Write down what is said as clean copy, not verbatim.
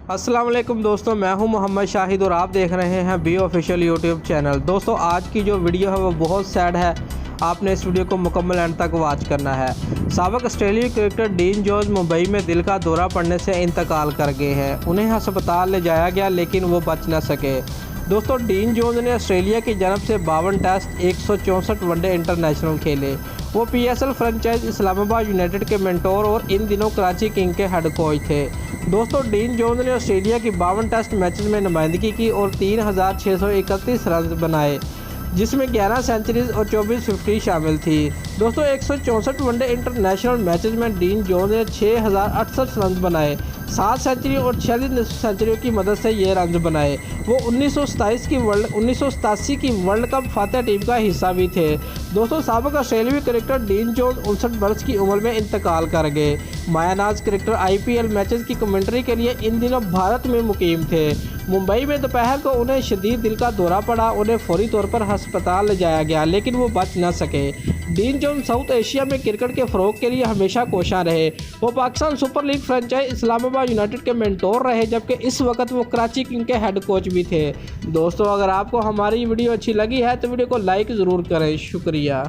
अस्सलाम वालेकुम दोस्तों, मैं हूं मोहम्मद शाहिद और आप देख रहे हैं बी ऑफिशियल यूट्यूब चैनल। दोस्तों आज की जो वीडियो है वो बहुत सैड है, आपने इस वीडियो को मुकम्मल एंड तक वॉच करना है। साबिक ऑस्ट्रेलियाई क्रिकेटर डीन जोन्स मुंबई में दिल का दौरा पड़ने से इंतकाल कर गए हैं। उन्हें अस्पताल ले जाया गया लेकिन वो बच न सके। दोस्तों डीन जोन्स ने ऑस्ट्रेलिया की जानब से 52 टेस्ट 164 वनडे इंटरनेशनल खेले। वो PSL फ्रेंचाइज इस्लामाबाद यूनाइटेड के मेंटोर और इन दिनों कराची किंग के हेड कोच थे। दोस्तों डीन जोन्स ने ऑस्ट्रेलिया की 52 टेस्ट मैचेस में नुमाइंदगी की और 3631 रन बनाए, जिसमें 11 सेंचुरीज और 24 50 शामिल थी। दोस्तों 164 वनडे इंटरनेशनल मैचेस में डीन जोन्स ने 6068 रन बनाए, 7 सेंचुरी और 46 सेंचुरियों की मदद से ये रन बनाए। वो 1987 की वर्ल्ड कप फातह टीम का हिस्सा भी थे। दोस्तों साबिक ऑस्ट्रेलियाई क्रिकेटर डीन जोन्स 59 वर्ष की उम्र में इंतकाल कर गए। मायानाज क्रिकेटर IPL मैचेस की कमेंट्री के लिए इन दिनों भारत में मुकीम थे। मुंबई में दोपहर को उन्हें शदीद दिल का दौरा पड़ा। उन्हें फौरी तौर पर अस्पताल ले जाया गया लेकिन वो बच न सके। डीन जोन्स साउथ एशिया में क्रिकेट के फ़रोग के लिए हमेशा कोशां रहे। वो Pakistan super league franchise Islamabad United के मेंटोर रहे, जबकि इस वक्त वो कराची किंग के हेड कोच भी थे। दोस्तों अगर आपको हमारी वीडियो अच्छी लगी है तो वीडियो को लाइक ज़रूर करें। शुक्रिया।